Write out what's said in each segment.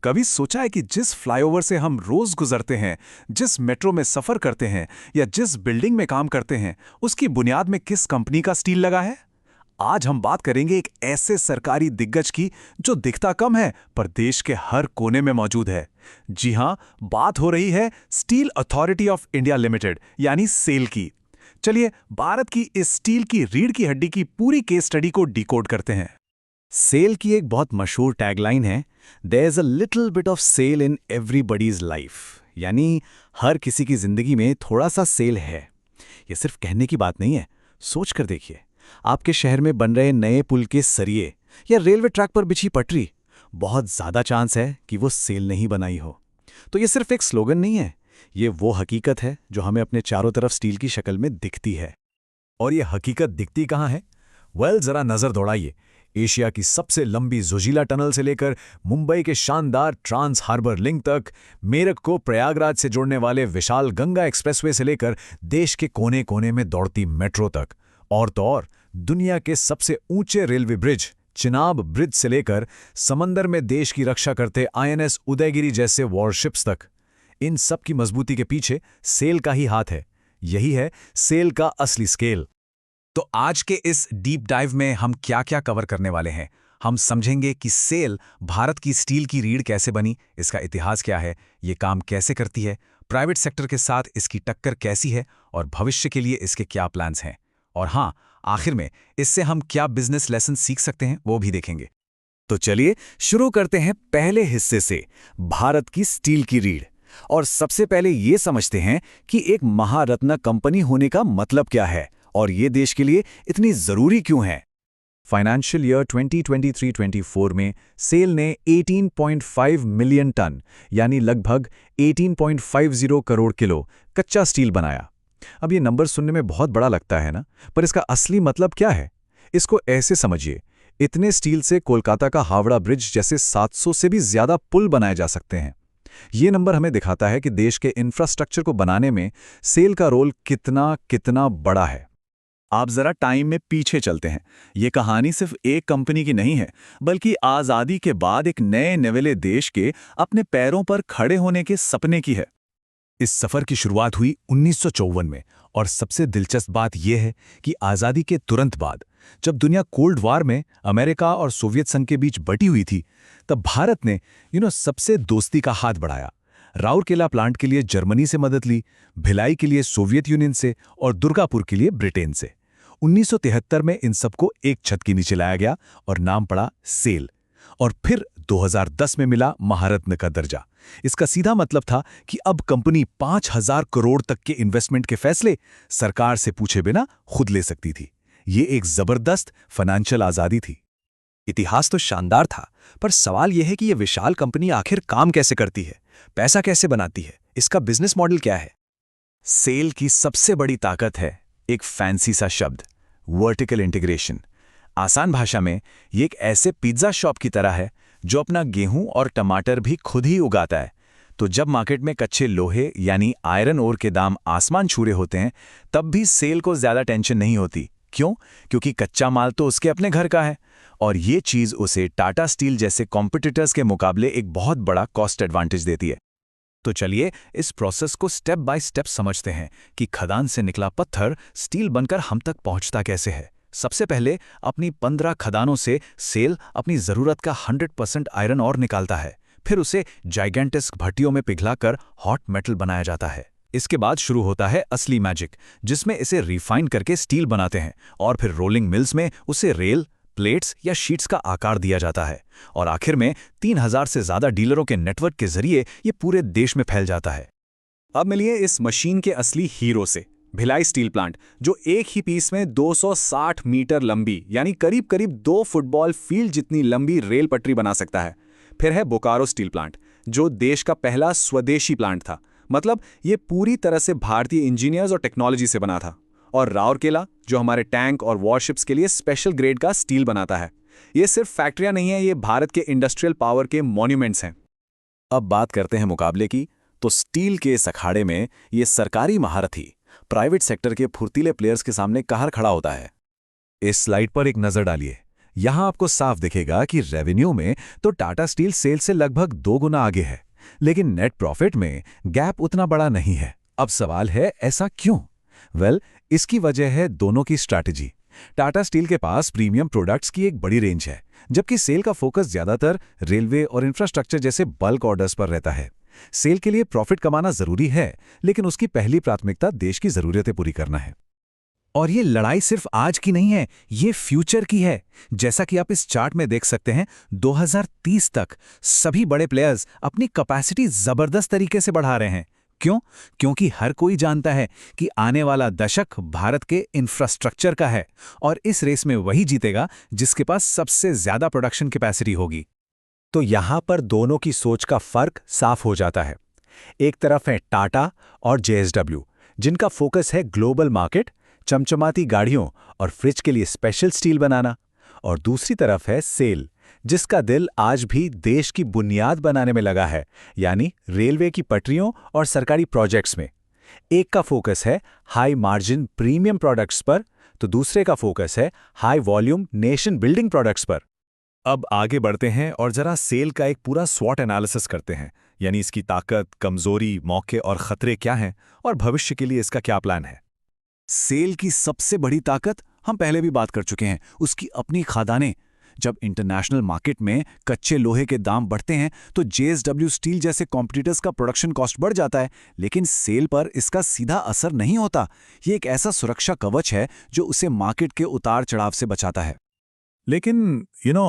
कभी सोचा है कि जिस फ्लाईओवर से हम रोज गुजरते हैं, जिस मेट्रो में सफर करते हैं या जिस बिल्डिंग में काम करते हैं, उसकी बुनियाद में किस कंपनी का स्टील लगा है? आज हम बात करेंगे एक ऐसे सरकारी दिग्गज की जो दिखता कम है पर देश के हर कोने में मौजूद है। जी हां, बात हो रही है steel authority of India limited यानी सेल की। चलिए भारत की इस स्टील की रीढ़ की हड्डी की पूरी केस स्टडी को डिकोड करते हैं। सेल की एक बहुत मशहूर टैगलाइन है, there is a little bit of sale in everybody's life, यानी हर किसी की जिंदगी में थोड़ा सा सेल है। ये सिर्फ कहने की बात नहीं है, सोच कर देखिए। आपके शहर में बन रहे नए पुल के सरिये या रेलवे ट्रैक पर बिछी पटरी, बहुत ज्यादा चांस है कि वो सेल नहीं बनाई हो। तो ये सिर्फ एक स्लोगन नहीं है, ये वो हकीकत है जो हमें अपने चारों तरफ स्टील की शक्ल में दिखती है। और ये हकीकत दिखती कहाँ है? जरा नजर दौड़ाइए। एशिया की सबसे लंबी जोजिला टनल से लेकर मुंबई के शानदार ट्रांस हार्बर लिंक तक, मेरठ को प्रयागराज से जोड़ने वाले विशाल गंगा एक्सप्रेसवे से लेकर देश के कोने कोने में दौड़ती मेट्रो तक, और तो और दुनिया के सबसे ऊंचे रेलवे ब्रिज चिनाब ब्रिज से लेकर समंदर में देश की रक्षा करते आईएनएस उदयगिरी जैसे वॉरशिप्स तक, इन सब की मजबूती के पीछे सेल का ही हाथ है। यही है सेल का असली स्केल। तो आज के इस डीप डाइव में हम क्या क्या कवर करने वाले हैं? हम समझेंगे कि सेल भारत की स्टील की रीढ़ कैसे बनी, इसका इतिहास क्या है, ये काम कैसे करती है, प्राइवेट सेक्टर के साथ इसकी टक्कर कैसी है और भविष्य के लिए इसके क्या प्लान्स हैं। और हाँ, आखिर में इससे हम क्या बिजनेस लेसन सीख सकते हैं वो भी देखेंगे। तो चलिए शुरू करते हैं पहले हिस्से से, भारत की स्टील की रीढ़। और सबसे पहले ये समझते हैं कि एक महारत्न कंपनी होने का मतलब क्या है और ये देश के लिए इतनी जरूरी क्यों है। फाइनेंशियल ईयर 2023-24 में सेल ने 18.5 मिलियन टन यानी लगभग 18.50 करोड़ किलो कच्चा स्टील बनाया। अब ये नंबर सुनने में बहुत बड़ा लगता है ना, पर इसका असली मतलब क्या है? इसको ऐसे समझिए, इतने स्टील से कोलकाता का हावड़ा ब्रिज जैसे 700 से भी ज्यादा पुल बनाए जा सकते हैं। ये नंबर हमें दिखाता है कि देश के इंफ्रास्ट्रक्चर को बनाने में सेल का रोल कितना कितना बड़ा है। आप जरा टाइम में पीछे चलते हैं। ये कहानी सिर्फ एक कंपनी की नहीं है, बल्कि आज़ादी के बाद एक नए नवेले देश के अपने पैरों पर खड़े होने के सपने की है। इस सफर की शुरुआत हुई 1954 में, और सबसे दिलचस्प बात यह है कि आज़ादी के तुरंत बाद, जब दुनिया कोल्ड वार में अमेरिका और सोवियत संघ के बीच बटी हुई थी, तब भारत ने सबसे दोस्ती का हाथ बढ़ाया। राउरकेला प्लांट के लिए जर्मनी से मदद ली, भिलाई के लिए सोवियत यूनियन से और दुर्गापुर के लिए ब्रिटेन से। 1973 में इन सबको एक छत के नीचे लाया गया और नाम पड़ा सेल। और फिर 2010 में मिला महारत्न का दर्जा। इसका सीधा मतलब था कि अब कंपनी 5,000 करोड़ तक के इन्वेस्टमेंट के फैसले सरकार से पूछे बिना खुद ले सकती थी। ये एक जबरदस्त फाइनेंशियल आजादी थी। इतिहास तो शानदार था, पर सवाल यह है कि यह विशाल कंपनी आखिर काम कैसे करती है, पैसा कैसे बनाती है, इसका बिजनेस मॉडल क्या है? सेल की सबसे बड़ी ताकत है एक फैंसी सा शब्द, वर्टिकल इंटीग्रेशन। आसान भाषा में ये एक ऐसे पिज्जा शॉप की तरह है जो अपना गेहूं और टमाटर भी खुद ही उगाता है। तो जब मार्केट में कच्चे लोहे यानी आयरन ओर के दाम आसमान छू रहे होते हैं, तब भी सेल को ज्यादा टेंशन नहीं होती। क्यों? क्योंकि कच्चा माल तो उसके अपने घर का है, और ये चीज उसे टाटा स्टील जैसे कॉम्पिटिटर्स के मुकाबले एक बहुत बड़ा कॉस्ट एडवांटेज देती है। तो चलिए इस प्रोसेस को स्टेप बाय स्टेप समझते हैं कि खदान से निकला पत्थर स्टील बनकर हम तक पहुंचता कैसे है। सबसे पहले अपनी 15 खदानों से सेल अपनी जरूरत का 100% आयरन और निकालता है। फिर उसे जाइगेंटिस्क भट्टियों में पिघलाकर हॉट मेटल बनाया जाता है। इसके बाद शुरू होता है असली मैजिक, जिसमें इसे रिफाइन करके स्टील बनाते हैं और फिर रोलिंग मिल्स में उसे रेल, प्लेट्स या शीट्स का आकार दिया जाता है। और आखिर में 3,000 से ज्यादा डीलरों के नेटवर्क के जरिए ये पूरे देश में फैल जाता है। अब मिलिए इस मशीन के असली हीरो से, भिलाई स्टील प्लांट, जो एक ही पीस में 260 मीटर लंबी यानी करीब करीब 2 फुटबॉल फील्ड जितनी लंबी रेल पटरी बना सकता है। फिर है बोकारो स्टील प्लांट, जो देश का पहला स्वदेशी प्लांट था, मतलब ये पूरी तरह से भारतीय इंजीनियर्स और टेक्नोलॉजी से बना था। और राउरकेला, जो हमारे टैंक और वॉरशिप्स के लिए स्पेशल ग्रेड का स्टील बनाता है। ये सिर्फ फैक्ट्रियां नहीं है, ये भारत के इंडस्ट्रियल पावर के मॉन्यूमेंट्स हैं। अब बात करते हैं मुकाबले की। तो स्टील के इस अखाड़े में ये सरकारी महारथी प्राइवेट सेक्टर के फुर्तीले प्लेयर्स के सामने कहां खड़ा होता है? इस स्लाइड पर एक नजर डालिए। यहाँ आपको साफ दिखेगा कि रेवेन्यू में तो टाटा स्टील सेल से लगभग 2 गुना आगे है, लेकिन नेट प्रॉफिट में गैप उतना बड़ा नहीं है। अब सवाल है, ऐसा क्यों? इसकी वजह है दोनों की स्ट्रैटेजी। टाटा स्टील के पास प्रीमियम प्रोडक्ट्स की एक बड़ी रेंज है, जबकि सेल का फोकस ज्यादातर रेलवे और इंफ्रास्ट्रक्चर जैसे बल्क ऑर्डर्स पर रहता है। सेल के लिए प्रॉफिट कमाना जरूरी है, लेकिन उसकी पहली प्राथमिकता देश की जरूरतें पूरी करना है। और ये लड़ाई सिर्फ आज की नहीं है, ये फ्यूचर की है। जैसा कि आप इस चार्ट में देख सकते हैं, 2030 तक सभी बड़े प्लेयर्स अपनी कैपेसिटी जबरदस्त तरीके से बढ़ा रहे हैं। क्यों? क्योंकि हर कोई जानता है कि आने वाला दशक भारत के इंफ्रास्ट्रक्चर का है, और इस रेस में वही जीतेगा जिसके पास सबसे ज्यादा प्रोडक्शन कैपेसिटी होगी। तो यहां पर दोनों की सोच का फर्क साफ हो जाता है। एक तरफ है टाटा और JSW, जिनका फोकस है ग्लोबल मार्केट, चमचमाती गाड़ियों और फ्रिज के लिए स्पेशल स्टील बनाना, और दूसरी तरफ है सेल, जिसका दिल आज भी देश की बुनियाद बनाने में लगा है, यानी रेलवे की पटरियों और सरकारी प्रोजेक्ट्स में। एक का फोकस है हाई मार्जिन प्रीमियम प्रोडक्ट्स पर, तो दूसरे का फोकस है high volume nation building products पर। अब आगे बढ़ते हैं और जरा सेल का एक पूरा स्वॉट एनालिसिस करते हैं, यानी इसकी ताकत, कमजोरी, मौके और खतरे क्या हैं, और भविष्य के लिए इसका क्या प्लान है। सेल की सबसे बड़ी ताकत हम पहले भी बात कर चुके हैं, उसकी अपनी खदानें। जब इंटरनेशनल मार्केट में कच्चे लोहे के दाम बढ़ते हैं तो JSW स्टील जैसे कॉम्पिटिटर्स का प्रोडक्शन कॉस्ट बढ़ जाता है, लेकिन सेल पर इसका सीधा असर नहीं होता। ये एक ऐसा सुरक्षा कवच है जो उसे मार्केट के उतार चढ़ाव से बचाता है। लेकिन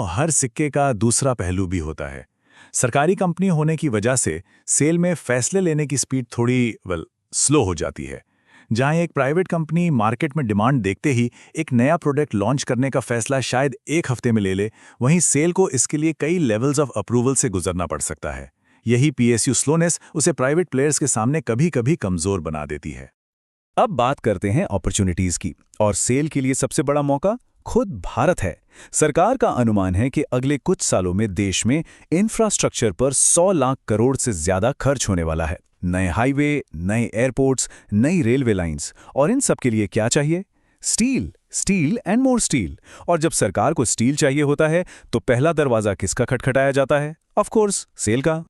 हर सिक्के का दूसरा पहलू भी होता है। सरकारी कंपनी होने की वजह से सेल में फैसले लेने की स्पीड थोड़ी स्लो हो जाती है। जहां एक प्राइवेट कंपनी मार्केट में डिमांड देखते ही एक नया प्रोडक्ट लॉन्च करने का फैसला शायद 1 हफ्ते में ले ले, वहीं सेल को इसके लिए कई लेवल्स ऑफ अप्रूवल से गुजरना पड़ सकता है। यही PSU स्लोनेस उसे प्राइवेट प्लेयर्स के सामने कभी कभी कमजोर बना देती है। अब बात करते हैं अपॉर्चुनिटीज की, और सेल के लिए सबसे बड़ा मौका खुद भारत है। सरकार का अनुमान है कि अगले कुछ सालों में देश में इंफ्रास्ट्रक्चर पर 100 लाख करोड़ से ज्यादा खर्च होने वाला है। नए हाईवे, नए एयरपोर्ट्स, नई रेलवे लाइंस, और इन सब के लिए क्या चाहिए? Steel, steel and more steel. और जब सरकार को स्टील चाहिए होता है तो पहला दरवाजा किसका खटखटाया जाता है? ऑफ कोर्स सेल का।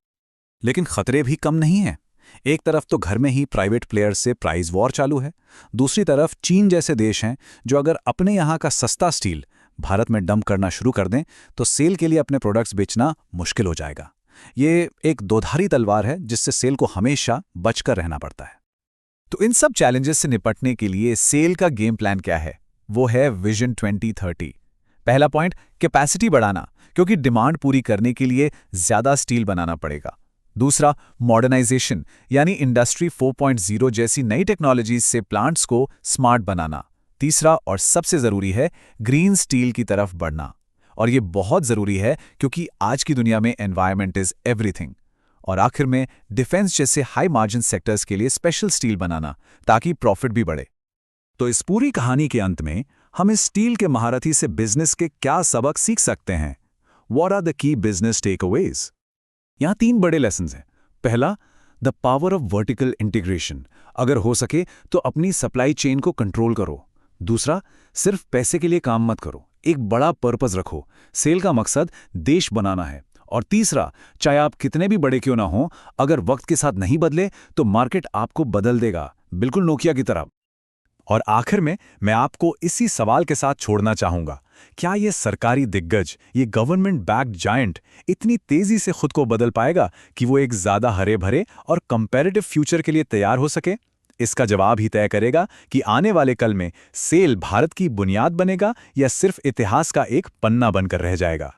लेकिन खतरे भी कम नहीं हैं। एक तरफ तो घर में ही प्राइवेट प्लेयर्स से प्राइस वॉर चालू है, दूसरी तरफ चीन जैसे देश हैं जो अगर अपने यहाँ का सस्ता स्टील भारत में डंप करना शुरू कर दें तो सेल के लिए अपने प्रोडक्ट्स बेचना मुश्किल हो जाएगा। ये एक दोधारी तलवार है जिससे सेल को हमेशा बचकर रहना पड़ता है। तो इन सब चैलेंजेस से निपटने के लिए सेल का गेम प्लान क्या है? वो है विजन 2030। पहला पॉइंट, कैपेसिटी बढ़ाना, क्योंकि डिमांड पूरी करने के लिए ज्यादा स्टील बनाना पड़ेगा। दूसरा, मॉडर्नाइजेशन, यानी इंडस्ट्री 4.0 जैसी नई टेक्नोलॉजीज से प्लांट्स को स्मार्ट बनाना। तीसरा और सबसे जरूरी है ग्रीन स्टील की तरफ बढ़ना, और ये बहुत जरूरी है क्योंकि आज की दुनिया में एनवायरनमेंट इज एवरीथिंग। और आखिर में डिफेंस जैसे हाई मार्जिन सेक्टर्स के लिए स्पेशल स्टील बनाना ताकि प्रॉफिट भी बढ़े। तो इस पूरी कहानी के अंत में हम इस स्टील के महारथी से बिजनेस के क्या सबक सीख सकते हैं? What are the key business takeaways? यहाँ 3 बड़े लेसन्स हैं। पहला, the power of vertical integration, अगर हो सके तो अपनी सप्लाई चेन को कंट्रोल करो। दूसरा, सिर्फ पैसे के लिए काम मत करो, एक बड़ा पर्पस रखो, सेल का मकसद देश बनाना है। और तीसरा, चाहे आप कितने भी बड़े क्यों ना हो, अगर वक्त के साथ नहीं बदले तो मार्केट आपको बदल देगा, बिल्कुल नोकिया की तरह। और आखिर में मैं आपको इसी सवाल के साथ छोड़ना चाहूंगा, क्या ये सरकारी दिग्गज, ये गवर्नमेंट बैक्ड जायंट इतनी तेजी से खुद को बदल पाएगा कि वो एक ज्यादा हरे भरे और कंपैरेटिव फ्यूचर के लिए तैयार हो सके? इसका जवाब ही तय करेगा कि आने वाले कल में सेल भारत की बुनियाद बनेगा या सिर्फ इतिहास का एक पन्ना बनकर रह जाएगा।